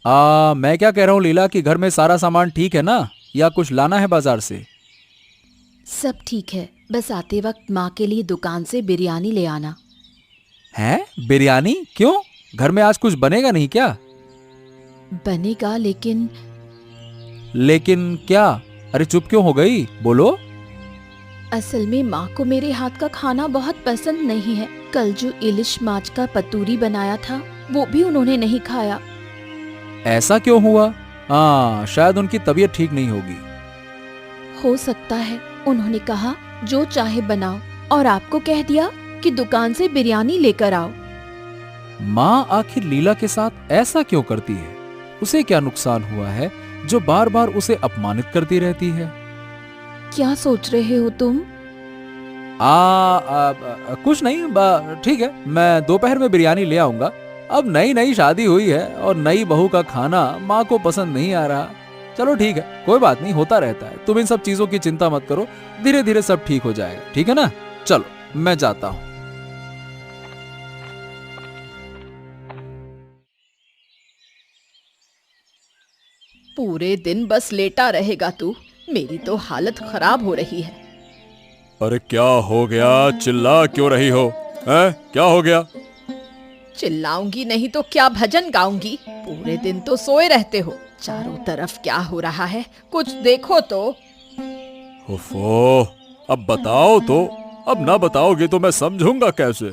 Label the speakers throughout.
Speaker 1: मैं क्या कह रहा हूँ लीला कि घर में सारा सामान ठीक है ना, या कुछ लाना है बाजार से?
Speaker 2: सब ठीक है, बस आते वक्त माँ के लिए दुकान से बिरयानी ले आना।
Speaker 1: हैं? बिरयानी क्यों? घर में आज कुछ बनेगा नहीं क्या?
Speaker 2: बनेगा लेकिन
Speaker 1: लेकिन क्या? अरे चुप क्यों हो गई, बोलो।
Speaker 2: असल में माँ को मेरे हाथ का खाना बहुत पसंद नहीं है। कल जो इलिश माछ का पतूरी बनाया था वो भी उन्होंने नहीं खाया।
Speaker 1: ऐसा क्यों हुआ? शायद उनकी तबीयत ठीक नहीं होगी।
Speaker 2: हो सकता है। उन्होंने कहा जो चाहे बनाओ और आपको कह दिया कि दुकान से बिरयानी लेकर आओ।
Speaker 1: माँ आखिर लीला के साथ ऐसा क्यों करती है? उसे क्या नुकसान हुआ है जो बार बार उसे अपमानित करती रहती है?
Speaker 2: क्या सोच रहे हो तुम?
Speaker 1: कुछ नहीं, ठीक है, मैं दोपहर में बिरयानी ले आऊंगा। अब नई नई शादी हुई है और नई बहू का खाना माँ को पसंद नहीं आ रहा। चलो ठीक है, कोई बात नहीं, होता रहता है। तुम इन सब चीजों की चिंता मत करो, धीरे धीरे सब ठीक हो जाएगा, ठीक है ना? चलो मैं जाता हूँ।
Speaker 2: पूरे दिन बस लेटा रहेगा तू। मेरी तो हालत खराब हो रही है।
Speaker 3: अरे क्या हो गया, चिल्ला क्यों रही हो? हैं? क्या हो गया?
Speaker 2: चिल्लाऊंगी नहीं तो क्या भजन गाऊंगी? पूरे दिन तो सोए रहते हो। चारों तरफ क्या हो रहा है, कुछ देखो तो।
Speaker 3: ओफो, अब बताओ तो। अब ना बताओगे तो मैं समझूंगा कैसे?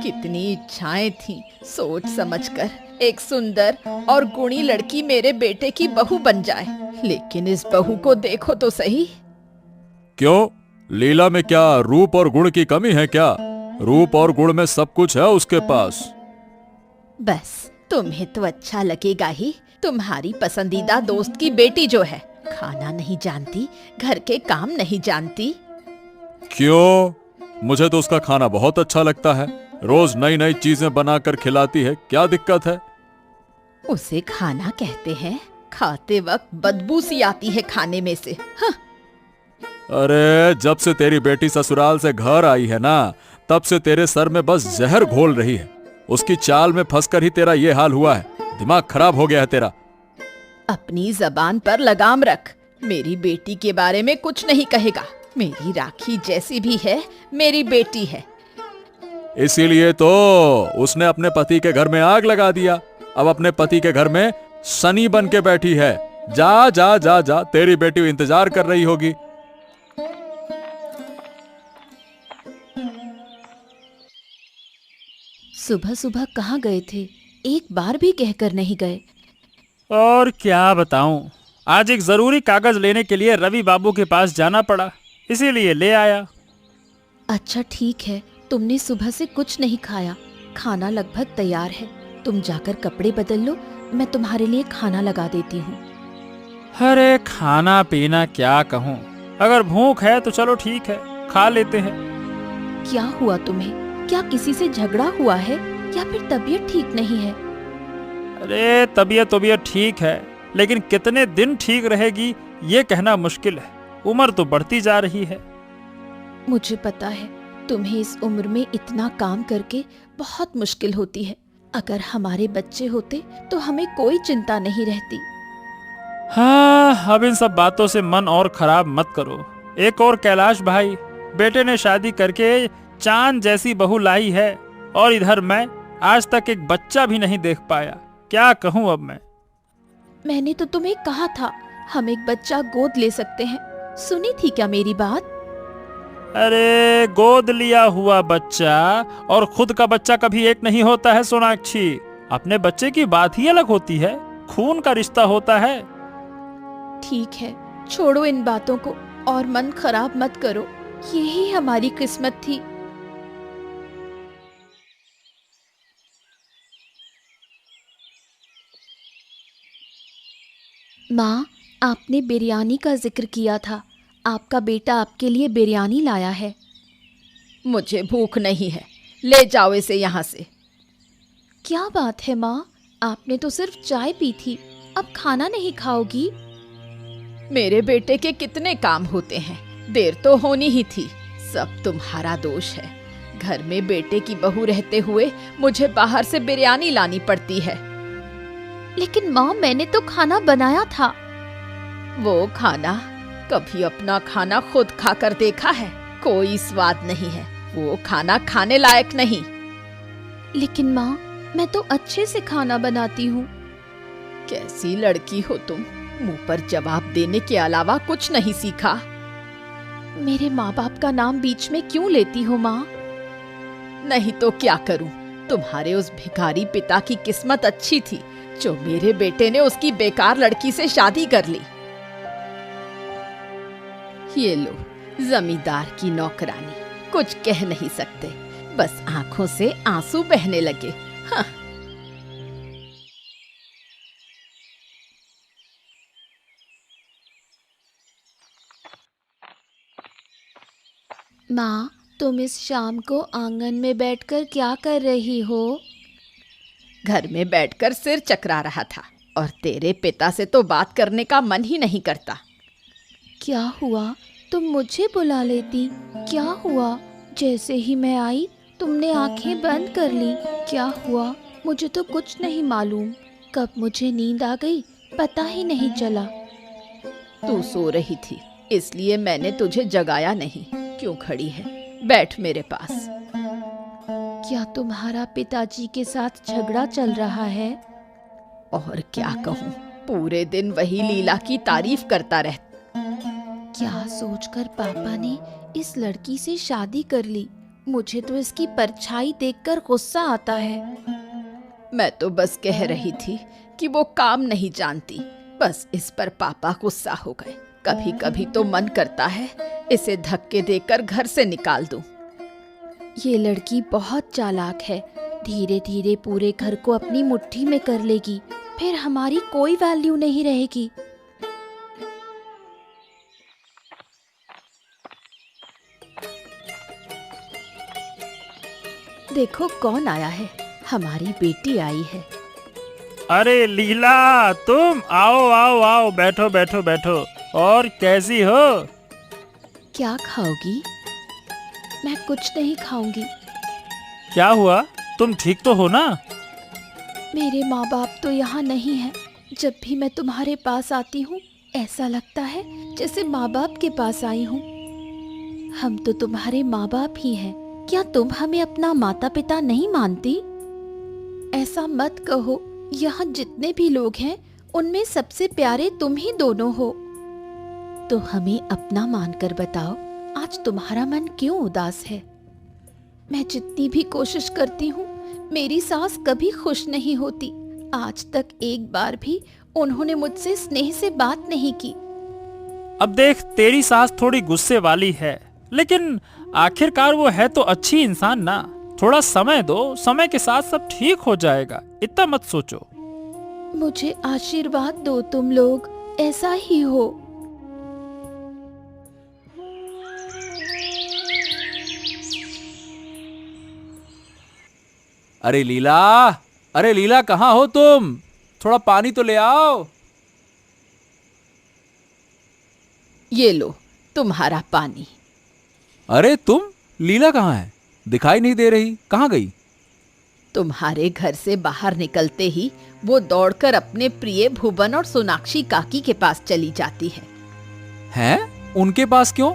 Speaker 2: कितनी इच्छाएं थी सोच समझकर एक सुंदर और गुणी लड़की मेरे बेटे की बहू बन जाए, लेकिन इस बहू को देखो तो सही।
Speaker 3: क्यों? लीला में क्या रूप और गुण की कमी है क्या? रूप और गुण में सब कुछ है उसके पास।
Speaker 2: बस तुम्हें तो अच्छा लगेगा ही। तुम्हारी पसंदीदा दोस्त की बेटी जो है, खाना नहीं जानती, घर के काम नहीं जानती।
Speaker 3: क्यों? मुझे तो उसका खाना बहुत अच्छा लगता है। रोज नई नई चीजें बनाकर खिलाती है, क्या दिक्कत है?
Speaker 2: उसे खाना कहते हैं? खाते वक्त बदबू सी आती है खाने में से। हाँ।
Speaker 3: अरे जब से तेरी बेटी ससुराल से घर आई है ना, तब से तेरे सर में बस जहर घोल रही है। उसकी चाल में फंसकर ही तेरा ये हाल हुआ है। दिमाग खराब हो गया है तेरा।
Speaker 2: अपनी जबान पर लगाम रख। मेरी बेटी के बारे में कुछ नहीं कहेगा। मेरी राखी जैसी भी है, मेरी बेटी है।
Speaker 3: इसीलिए तो उसने अपने पति के घर में आग लगा दिया। अब अपने पति के घर में शनि बन के बैठी है। जा जा जा जा, तेरी बेटी इंतजार कर रही होगी।
Speaker 2: सुबह सुबह कहाँ गए थे? एक बार भी कहकर नहीं गए।
Speaker 4: और क्या बताऊं, आज एक जरूरी कागज लेने के लिए रवि बाबू के पास जाना पड़ा, इसीलिए ले आया।
Speaker 2: अच्छा ठीक है, तुमने सुबह से कुछ नहीं खाया। खाना लगभग तैयार है, तुम जाकर कपड़े बदल लो, मैं तुम्हारे लिए खाना लगा देती हूँ।
Speaker 4: अरे खाना पीना क्या कहूँ, अगर भूख है तो चलो ठीक है, खा लेते हैं।
Speaker 2: क्या हुआ तुम्हें? क्या किसी से झगड़ा हुआ है या फिर तबीयत ठीक नहीं है?
Speaker 4: अरे तबीयत ठीक है, लेकिन कितने दिन ठीक रहेगी ये कहना मुश्किल है। उम्र तो बढ़ती जा रही है।
Speaker 2: मुझे पता है, तुम्हें इस उम्र में इतना काम करके बहुत मुश्किल होती है। अगर हमारे बच्चे होते तो हमें कोई चिंता नहीं रहती।
Speaker 4: हाँ, अब इन सब बातों से मन और खराब मत करो। एक और कैलाश भाई, बेटे ने शादी करके चांद जैसी बहू लाई है, और इधर मैं आज तक एक बच्चा भी नहीं देख पाया। क्या कहूँ अब मैं।
Speaker 2: मैंने तो तुम्हें कहा था हम एक बच्चा गोद ले सकते हैं। सुनी थी क्या मेरी बात?
Speaker 4: अरे गोद लिया हुआ बच्चा और खुद का बच्चा कभी एक नहीं होता है सोनाक्षी। अपने बच्चे की बात ही अलग होती है, खून का रिश्ता होता है।
Speaker 2: ठीक है, छोड़ो इन बातों को और मन खराब मत करो। यही हमारी किस्मत थी। माँ, आपने बिरयानी का जिक्र किया था। आपका बेटा आपके लिए बिरयानी लाया है। मुझे भूख नहीं है, ले जाओ इसे यहाँ से। क्या बात है माँ, आपने तो सिर्फ चाय पी थी, अब खाना नहीं खाओगी? मेरे बेटे के कितने काम होते हैं, देर तो होनी ही थी। सब तुम्हारा दोष है। घर में बेटे की बहू रहते हुए मुझे बाहर से बिरयानी लानी पड़ती है। लेकिन माँ, मैंने तो खाना बनाया था। वो खाना? कभी अपना खाना खुद खाकर देखा है? कोई स्वाद नहीं है, वो खाना खाने लायक नहीं। लेकिन माँ, मैं तो अच्छे से खाना बनाती हूँ। कैसी लड़की हो तुम, मुंह पर जवाब देने के अलावा कुछ नहीं सीखा। मेरे माँ बाप का नाम बीच में क्यों लेती हो माँ? नहीं तो क्या करूं? तुम्हारे उस भिखारी पिता की किस्मत अच्छी थी जो मेरे बेटे ने उसकी बेकार लड़की से शादी कर ली। ये लो, जमींदार की नौकरानी, कुछ कह नहीं सकते, बस आंखों से आंसू बहने लगे। हाँ। माँ, तुम इस शाम को आंगन में बैठकर क्या कर रही हो? घर में बैठकर सिर चकरा रहा था, और तेरे पिता से तो बात करने का मन ही नहीं करता। क्या हुआ? तुम मुझे बुला लेती। क्या हुआ? जैसे ही मैं आई तुमने आंखें बंद कर ली। क्या हुआ? मुझे तो कुछ नहीं मालूम। कब मुझे नींद आ गई पता ही नहीं चला। तू सो रही थी, इसलिए मैंने तुझे जगाया नहीं। क्यों खड़ी है? बैठ मेरे पास। क्या तुम्हारा पिताजी के साथ झगड़ा चल रहा है? और क्या कहूँ, पूरे दिन वही लीला की तारीफ करता रहता। क्या सोचकर पापा ने इस लड़की से शादी कर ली? मुझे तो इसकी परछाई देखकर गुस्सा आता है। मैं तो बस कह रही थी कि वो काम नहीं जानती, बस इस पर पापा गुस्सा हो गए। कभी कभी तो मन करता है इसे धक्के देकर घर से निकाल दूं। ये लड़की बहुत चालाक है, धीरे धीरे पूरे घर को अपनी मुट्ठी में कर लेगी, फिर हमारी कोई वैल्यू नहीं रहेगी। देखो कौन आया है, हमारी बेटी आई है।
Speaker 4: अरे लीला, तुम आओ आओ आओ, बैठो बैठो बैठो। और कैसी हो?
Speaker 2: क्या खाओगी? मैं कुछ नहीं खाऊंगी।
Speaker 4: क्या हुआ? तुम ठीक तो हो ना?
Speaker 2: मेरे माँ बाप तो यहाँ नहीं है। जब भी मैं तुम्हारे पास आती हूँ ऐसा लगता है जैसे माँ बाप के पास आई हूँ। हम तो तुम्हारे माँ बाप ही हैं। क्या तुम हमें अपना माता पिता नहीं मानती? ऐसा मत कहो, यहाँ जितने भी लोग हैं उनमें सबसे प्यारे तुम ही दोनों हो। तो हमें अपना मानकर बताओ, आज तुम्हारा मन क्यों उदास है? मैं जितनी भी कोशिश करती हूँ मेरी सास कभी खुश नहीं होती। आज तक एक बार भी उन्होंने मुझसे स्नेह से बात नहीं की।
Speaker 4: अब देख, तेरी सास थोड़ी गुस्से वाली है, लेकिन आखिरकार वो है तो अच्छी इंसान ना। थोड़ा समय दो, समय के साथ सब ठीक हो जाएगा, इतना मत सोचो।
Speaker 2: मुझे आशीर्वाद दो, तुम लोग ऐसा ही हो।
Speaker 1: अरे लीला, अरे लीला, कहाँ हो तुम? थोड़ा पानी तो ले आओ।
Speaker 2: ये लो तुम्हारा पानी।
Speaker 1: अरे तुम, लीला कहाँ है? दिखाई नहीं दे रही, कहाँ गई?
Speaker 2: तुम्हारे घर से बाहर निकलते ही वो दौड़कर अपने प्रिय भुवन और सोनाक्षी काकी के पास चली जाती है।
Speaker 1: हैं? उनके पास क्यों?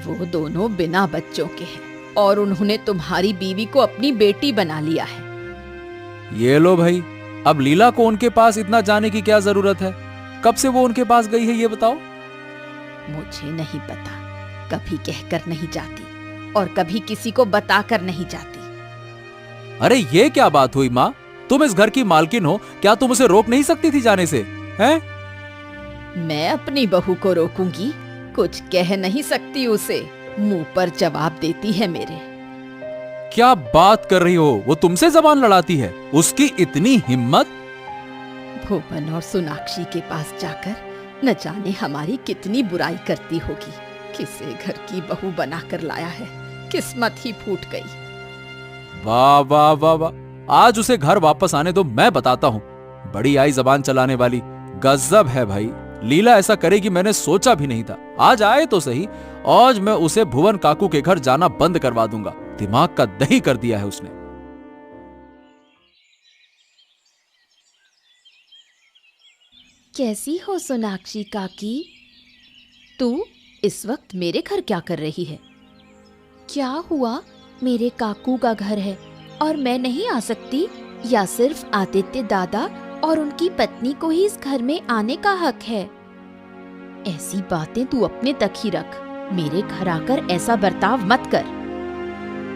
Speaker 2: वो दोनों बिना बच्चों के हैं और उन्होंने तुम्हारी बीवी को अपनी बेटी बना लिया है।
Speaker 1: ये लो भाई, अब लीला को उनके पास इतना जाने की क्या जरूरत है? कब से वो उनके पास गई है ये बताओ।
Speaker 2: मुझे नहीं पता, कभी कहकर नहीं जाती और कभी किसी को बताकर नहीं जाती।
Speaker 1: अरे ये क्या बात हुई माँ? तुम इस घर की मालकिन हो, क्या तुम उसे रोक नहीं सकती थी जाने से? हैं?
Speaker 2: मैं अपनी बहू को रोकूंगी? कुछ कह नहीं सकती उसे, मुंह पर जवाब देती है मेरे।
Speaker 1: क्या बात कर रही हो? वो तुमसे जबान लड़ाती है? उसकी इतनी हिम्मत?
Speaker 2: भुवन और सोनाक्षी के पास जाकर न जाने हमारी कितनी बुराई करती होगी। किसे घर की बहू बनाकर लाया है, किस्मत ही फूट गई।
Speaker 1: वाह वाह वाह वाह, आज उसे घर वापस आने दो, मैं बताता हूँ। बड़ी आई जबान चलाने वाली, गजब है भाई। लीला ऐसा करेगी मैंने सोचा भी नहीं था। आज आए तो सही, आज मैं उसे भुवन काकू के घर जाना बंद करवा दूंगा। दिमाग का दही कर दिया है उसने।
Speaker 2: कैसी हो सोनाक्षी काकी? तू इस वक्त मेरे घर क्या कर रही है? क्या हुआ? मेरे काकू का घर है और मैं नहीं आ सकती, या सिर्फ आदित्य दादा और उनकी पत्नी को ही इस घर में आने का हक है? ऐसी बातें तू अपने तक ही रख, मेरे घर आकर ऐसा बर्ताव मत कर।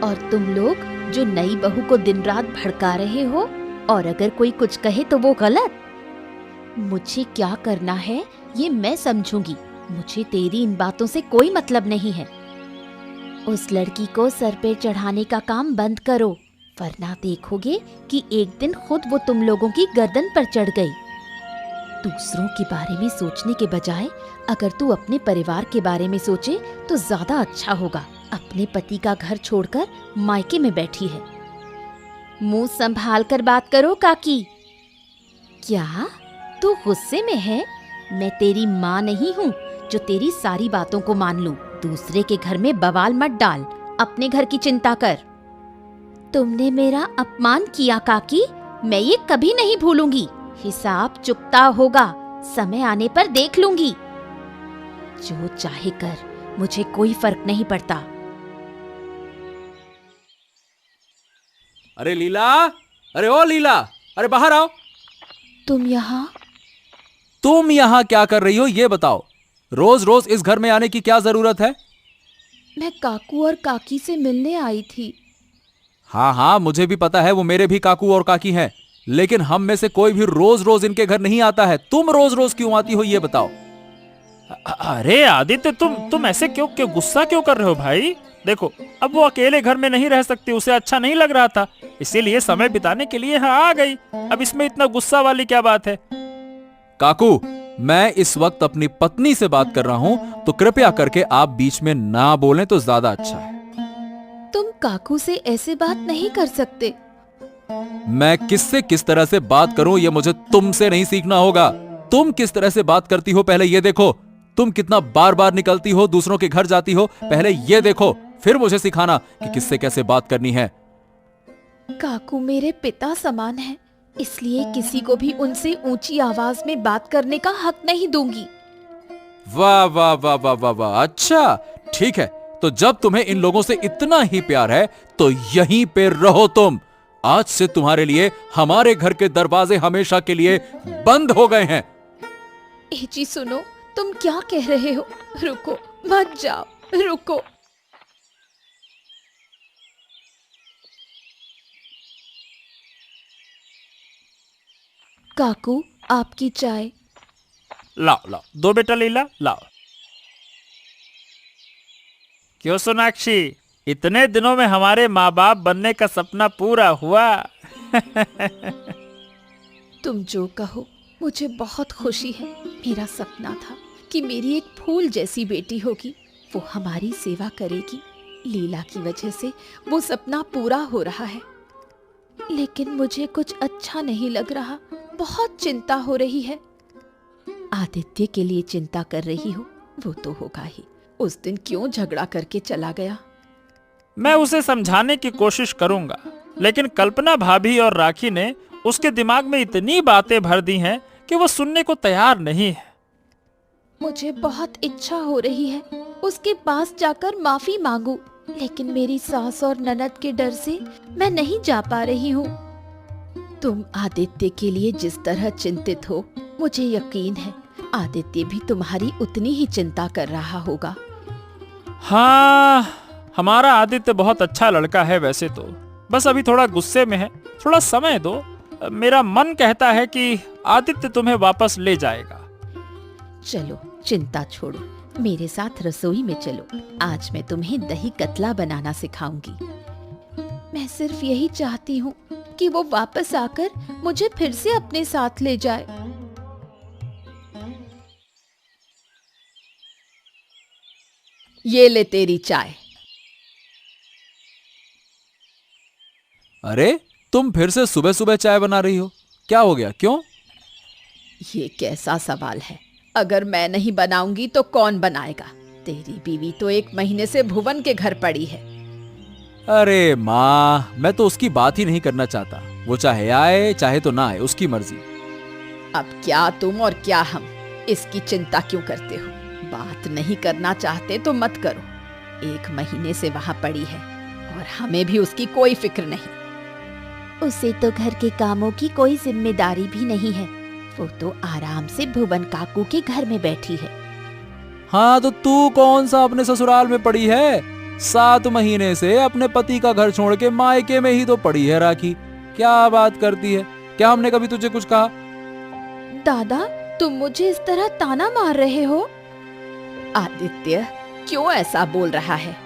Speaker 2: और तुम लोग जो नई बहू को दिन रात भड़का रहे हो, और अगर कोई कुछ कहे तो वो गलत। मुझे क्या करना है ये मैं समझूंगी, मुझे तेरी इन बातों से कोई मतलब नहीं है। उस लड़की को सर पे चढ़ाने का काम बंद करो, वरना देखोगे कि एक दिन खुद वो तुम लोगों की गर्दन पर चढ़ गई। दूसरों के बारे में सोचने के बजाय अगर तू अपने परिवार के बारे में सोचे तो ज्यादा अच्छा होगा। अपने पति का घर छोड़कर मायके में बैठी है। मुंह संभाल कर बात करो काकी। क्या तू गुस्से में है? मैं तेरी माँ नहीं हूँ जो तेरी सारी बातों को मान लूं। दूसरे के घर में बवाल मत डाल, अपने घर की चिंता कर। तुमने मेरा अपमान किया काकी, मैं ये कभी नहीं भूलूंगी। हिसाब चुकता होगा, समय आने पर देख लूंगी। जो चाहे कर, मुझे कोई फर्क नहीं पड़ता।
Speaker 1: अरे लीला, अरे ओ लीला, अरे बाहर आओ।
Speaker 2: तुम
Speaker 1: यहाँ क्या कर रही हो ये बताओ? रोज रोज इस घर में आने की क्या जरूरत है?
Speaker 2: मैं काकू और काकी से मिलने आई थी।
Speaker 1: हाँ हाँ, मुझे भी पता है, वो मेरे भी काकू और काकी हैं, लेकिन हम में से कोई भी रोज रोज इनके घर नहीं आता है। तुम रोज रोज क्यों आती हो ये बताओ?
Speaker 4: अरे आदित्य, तुम ऐसे क्यों गुस्सा क्यों कर रहे हो भाई? देखो, अब वो अकेले घर में नहीं रह सकती, उसे अच्छा नहीं लग रहा था, इसीलिए समय बिताने के लिए यहाँ आ गई। अब इसमें इतना गुस्सा वाली क्या बात है?
Speaker 1: काकू, मैं इस वक्त अपनी पत्नी से बात कर रहा हूं, तो कृपया करके आप बीच में ना बोलें तो ज्यादा अच्छा है।
Speaker 2: तुम काकू से ऐसे बात नहीं कर सकते।
Speaker 1: मैं किससे किस तरह से बात करूं ये मुझे तुमसे नहीं सीखना होगा। तुम किस तरह से बात करती हो पहले ये देखो। तुम कितना बार बार निकलती हो, दूसरों के घर जाती हो, पहले ये देखो, फिर मुझे सिखाना कि किससे कैसे बात करनी है।
Speaker 2: काकू मेरे पिता समान है, इसलिए किसी को भी उनसे ऊंची आवाज में बात करने का हक नहीं दूंगी।
Speaker 1: वाह वाह वाह वाह वाह वाह, अच्छा ठीक है, तो जब तुम्हें इन लोगों से इतना ही प्यार है तो यहीं पे रहो तुम। आज से तुम्हारे लिए हमारे घर के दरवाजे हमेशा के लिए बंद हो गए हैं।
Speaker 2: जी सुनो, तुम क्या कह रहे हो? रुको, मत जाओ, रुको। काकू, आपकी चाय।
Speaker 4: लाओ लाओ, दो बेटा लीला, लाओ। क्यों सोनाक्षी, इतने दिनों में हमारे माँ बाप बनने का सपना पूरा हुआ?
Speaker 2: तुम जो कहो, मुझे बहुत खुशी है। मेरा सपना था कि मेरी एक फूल जैसी बेटी होगी, वो हमारी सेवा करेगी। लीला की वजह से वो सपना पूरा हो रहा है, लेकिन मुझे कुछ अच्छा नहीं लग रहा। बहुत चिंता हो रही है। आदित्य के लिए चिंता कर रही हो, वो तो होगा ही। उस दिन क्यों झगड़ा करके चला गया?
Speaker 4: मैं उसे समझाने की कोशिश करूंगा, लेकिन कल्पना भाभी और राखी ने उसके दिमाग में इतनी बातें भर दी हैं कि वो सुनने को तैयार नहीं है।
Speaker 2: मुझे बहुत इच्छा हो रही है उसके पास जाकर माफी मांगू, लेकिन मेरी सास और ननद के डर से मैं नहीं जा पा रही हूँ। तुम आदित्य के लिए जिस तरह चिंतित हो, मुझे यकीन है आदित्य भी तुम्हारी उतनी ही चिंता कर रहा होगा।
Speaker 4: हाँ, हमारा आदित्य बहुत अच्छा लड़का है वैसे तो, बस अभी थोड़ा गुस्से में है। थोड़ा समय दो, मेरा मन कहता है कि आदित्य तुम्हें वापस ले जाएगा।
Speaker 2: चलो चिंता छोड़ो, मेरे साथ रसोई में चलो। आज मैं तुम्हें दही कतला बनाना सिखाऊंगी। मैं सिर्फ यही चाहती हूँ कि वो वापस आकर मुझे फिर से अपने साथ ले जाए। ये ले तेरी चाय।
Speaker 1: अरे, तुम फिर से सुबह सुबह चाय बना रही हो? क्या हो गया, क्यों?
Speaker 2: ये कैसा सवाल है? अगर मैं नहीं बनाऊंगी तो कौन बनाएगा? तेरी बीवी तो 1 महीने से भुवन के घर पड़ी है।
Speaker 1: अरे माँ, मैं तो उसकी बात ही नहीं करना चाहता। वो चाहे आए चाहे तो ना आए, उसकी मर्जी।
Speaker 2: अब क्या तुम और क्या हम इसकी चिंता क्यों करते हो? बात नहीं करना चाहते तो मत करो। 1 महीने से वहां पड़ी है और हमें भी उसकी कोई फिक्र नहीं।
Speaker 5: उसे तो घर के कामों की कोई जिम्मेदारी भी नहीं है। वो तो आराम से भुवन काकू के घर में बैठी है।
Speaker 1: हाँ तो तू कौन सा अपने ससुराल में पड़ी है? 7 महीने से अपने पति का घर छोड़ के मायके में ही तो पड़ी है राखी। क्या बात करती है? क्या हमने कभी तुझे कुछ कहा?
Speaker 2: दादा, तुम मुझे इस तरह ताना मार रहे हो? आदित्य क्यों ऐसा बोल रहा है?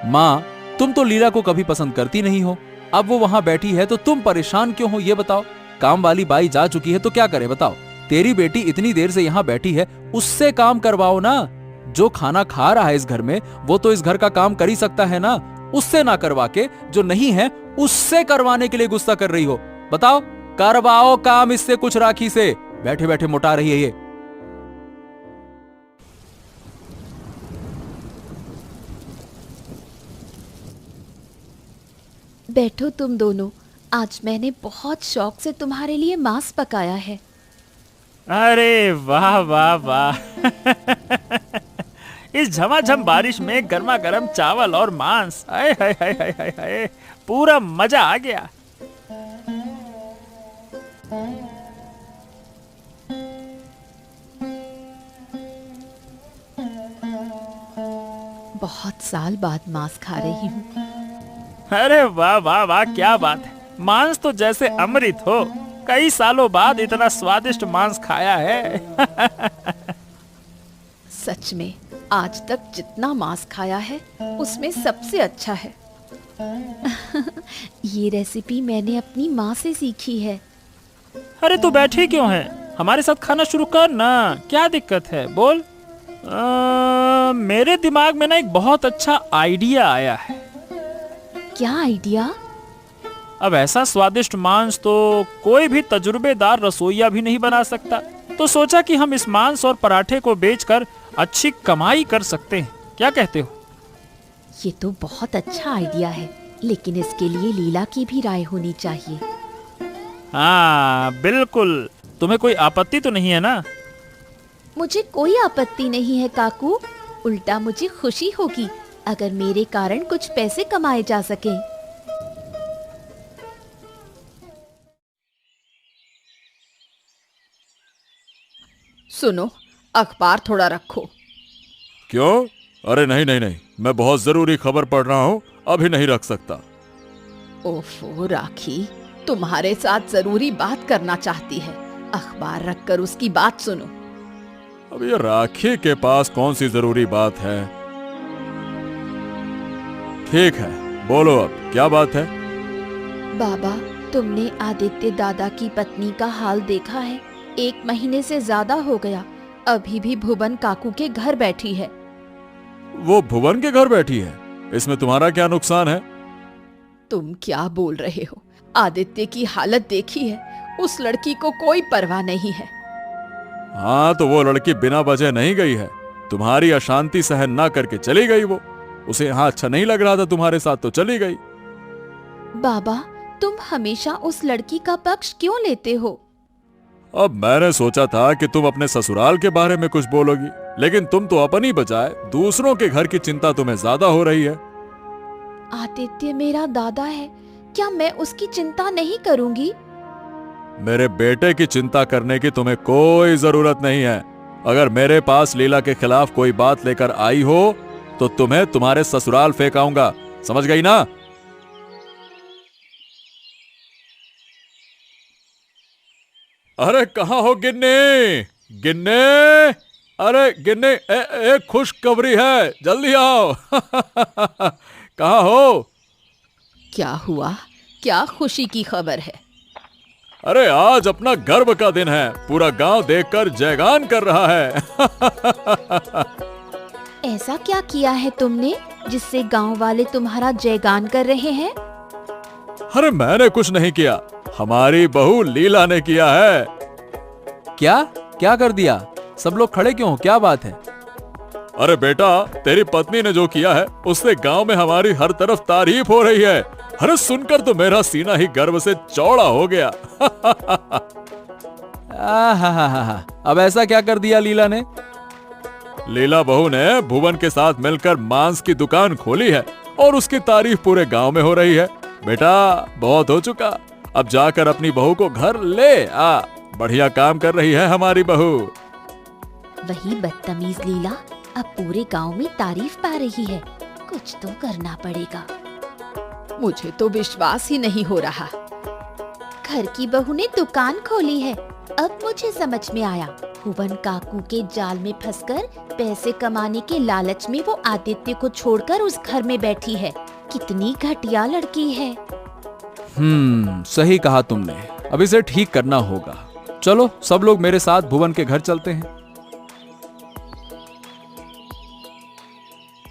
Speaker 1: माँ, तुम तो लीला को कभी पसंद करती नहीं हो। अब वो वहां बैठी है तो तुम परेशान क्यों हो ये बताओ। काम वाली बाई जा चुकी है तो क्या करे बताओ। तेरी बेटी इतनी देर से यहाँ बैठी है, उससे काम करवाओ ना। जो खाना खा रहा है इस घर में वो तो इस घर का काम कर ही सकता है ना। उससे ना करवा के जो नहीं है उससे करवाने के लिए गुस्सा कर रही हो। बताओ, करवाओ काम इससे कुछ राखी से। बैठे बैठे मोटा रही है ये।
Speaker 2: बैठो तुम दोनों। आज मैंने बहुत शौक से तुम्हारे लिए मांस पकाया है।
Speaker 4: अरे वाह वाह वाह इस झमाझम बारिश में गर्मा गर्म चावल और मांस, आए हाय हाय हाय हाय हाय, पूरा मजा आ गया।
Speaker 2: बहुत साल बाद मांस खा रही हूँ।
Speaker 4: अरे वाह वाह वाह, क्या बात है। मांस तो जैसे अमृत हो। कई सालों बाद इतना स्वादिष्ट मांस खाया है
Speaker 2: सच में आज तक जितना मांस खाया है उसमें सबसे अच्छा है।
Speaker 5: ये रेसिपी मैंने अपनी माँ से सीखी है।
Speaker 4: अरे तू बैठी क्यों है? हमारे साथ खाना शुरू कर ना, क्या दिक्कत है बोल। मेरे दिमाग में ना एक बहुत अच्छा आइडिया आया है।
Speaker 5: क्या आइडिया?
Speaker 4: अब ऐसा स्वादिष्ट मांस तो कोई भी तजुर्बेदार रसोइया भी नहीं बना सकता। तो सोचा कि हम इस मांस और पराठे को बेचकर अच्छी कमाई कर सकते हैं। क्या कहते हो?
Speaker 5: ये तो बहुत अच्छा आइडिया है, लेकिन इसके लिए लीला की भी राय होनी चाहिए।
Speaker 4: हाँ बिल्कुल। तुम्हें कोई आपत्ति तो नहीं है ना?
Speaker 5: मुझे कोई आपत्ति नहीं है काकू। उल्टा मुझे खुशी होगी अगर मेरे कारण कुछ पैसे कमाए जा सकें।
Speaker 2: सुनो, अखबार थोड़ा रखो।
Speaker 3: क्यों? अरे नहीं नहीं नहीं, मैं बहुत जरूरी खबर पढ़ रहा हूँ, अभी नहीं रख सकता।
Speaker 2: ओफो राखी, तुम्हारे साथ जरूरी बात करना चाहती है। अखबार रखकर उसकी बात सुनो।
Speaker 3: अब ये राखी के पास कौन सी जरूरी बात है? ठीक है, बोलो अब क्या बात है?
Speaker 5: बाबा, तुमने आदित्य दादा की पत्नी का हाल देखा है?
Speaker 2: 1 महीने से ज्यादा हो गया, अभी भी भुवन काकू के घर बैठी है।
Speaker 3: वो भुवन के घर बैठी है, इसमें तुम्हारा क्या नुकसान है?
Speaker 2: तुम क्या बोल रहे हो? आदित्य की हालत देखी है, उस लड़की को कोई परवाह नहीं है।
Speaker 3: हाँ तो वो लड़की बिना वजह नहीं गई है। तुम्हारी अशांति सहन ना करके चली गई वो। उसे यहाँ अच्छा नहीं लग रहा था तुम्हारे साथ तो चली गई।
Speaker 2: बाबा, तुम हमेशा उस लड़की का पक्ष क्यों लेते हो?
Speaker 3: अब मैंने सोचा था कि तुम अपने ससुराल के बारे में कुछ बोलोगी, लेकिन तुम तो अपनी बजाय दूसरों के घर की चिंता तुम्हें ज्यादा हो रही है।
Speaker 2: आदित्य मेरा दादा है, क्या मैं उसकी चिंता नहीं करूंगी?
Speaker 3: मेरे बेटे की चिंता करने की तुम्हें कोई जरूरत नहीं है। अगर मेरे पास लीला के खिलाफ कोई बात लेकर आई हो तो तुम्हें तुम्हारे ससुराल फेंकाऊंगा, समझ गई ना? अरे कहाँ हो गिन्नी? गिन्नी, अरे गिन्नी, एक खुशखबरी है, जल्दी आओ कहाँ हो?
Speaker 2: क्या हुआ? क्या खुशी की खबर है?
Speaker 3: अरे आज अपना गर्व का दिन है, पूरा गांव देखकर जयगान कर रहा है
Speaker 5: ऐसा क्या किया है तुमने जिससे गांव वाले तुम्हारा जयगान कर रहे हैं?
Speaker 3: अरे मैंने कुछ नहीं किया, हमारी बहू लीला ने किया है।
Speaker 1: क्या क्या कर दिया? सब लोग खड़े क्यों हो? क्या बात है?
Speaker 3: अरे बेटा, तेरी पत्नी ने जो किया है उससे गांव में हमारी हर तरफ तारीफ हो रही है। अरे सुनकर तो मेरा सीना ही गर्व से चौड़ा हो गया
Speaker 1: आहा, अब ऐसा क्या कर दिया लीला ने?
Speaker 3: लीला बहू ने भुवन के साथ मिलकर मांस की दुकान खोली है और उसकी तारीफ पूरे गांव में हो रही है। बेटा बहुत हो चुका, अब जाकर अपनी बहू को घर ले आ। बढ़िया काम कर रही है हमारी बहू।
Speaker 5: वही बदतमीज लीला अब पूरे गांव में तारीफ पा रही है। कुछ तो करना पड़ेगा।
Speaker 2: मुझे तो विश्वास ही नहीं हो रहा।
Speaker 5: घर की बहू ने दुकान खोली है। अब मुझे समझ में आया। भुवन काकू के जाल में फंसकर पैसे कमाने के लालच में वो आदित्य को छोड़कर उस घर में बैठी है। कितनी घटिया लड़की है।
Speaker 1: सही कहा तुमने। अब इसे ठीक करना होगा। चलो सब लोग मेरे साथ भुवन के घर चलते हैं।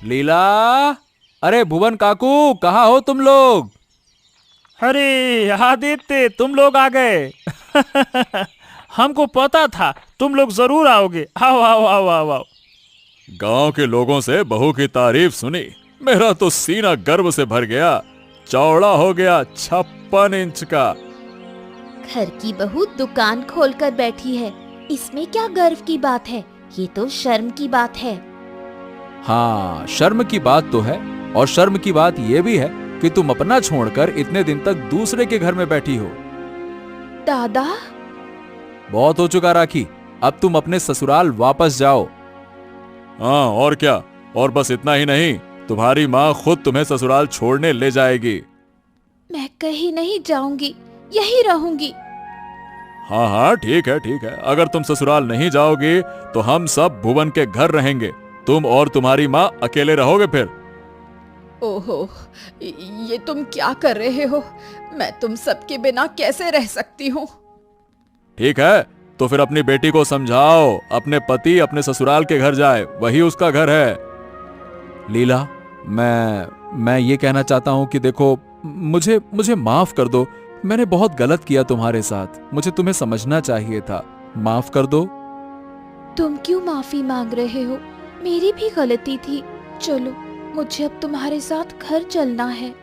Speaker 1: लीला, अरे भुवन काकू, कहाँ हो तुम लोग?
Speaker 4: अरे आदित्य, तुम लोग आ गए। हमको पता था तुम लोग जरूर आओगे। आओ आओ आओ आओ आओ।
Speaker 3: गांव के लोगों से बहू की तारीफ सुनी, मेरा तो सीना गर्व से भर गया। चौड़ा हो गया 56 इंच का।
Speaker 5: घर की बहू दुकान खोलकर बैठी है, इसमें क्या गर्व की बात है? ये तो शर्म की बात है।
Speaker 1: हाँ, शर्म की बात तो है। और शर्म की बात यह भी है कि तुम अपना छोड़कर इतने दिन तक दूसरे के घर में बैठी हो।
Speaker 2: दादा,
Speaker 1: बहुत हो चुका राखी, अब तुम अपने ससुराल वापस जाओ।
Speaker 3: हाँ और क्या, और बस इतना ही नहीं, तुम्हारी माँ खुद तुम्हें ससुराल छोड़ने ले जाएगी।
Speaker 2: मैं कहीं नहीं जाऊंगी, यही रहूंगी।
Speaker 3: हाँ हाँ ठीक है ठीक है, अगर तुम ससुराल नहीं जाओगी तो हम सब भुवन के घर रहेंगे। तुम और तुम्हारी माँ अकेले रहोगे फिर।
Speaker 2: ओहो, ये तुम क्या कर रहे हो? मैं तुम सबके बिना कैसे रह सकती हूँ?
Speaker 3: ठीक है, तो फिर अपनी बेटी को समझाओ अपने पति अपने ससुराल के घर जाए, वही उसका घर है।
Speaker 1: लीला, मैं ये कहना चाहता हूँ कि देखो, मुझे माफ कर दो। मैंने बहुत गलत किया तुम्हारे साथ। मुझे तुम्हें समझना चाहिए था। माफ कर दो।
Speaker 2: तुम क्यों माफी मांग रहे हो? मेरी भी गलती थी। चलो, मुझे अब तुम्हारे साथ घर चलना है।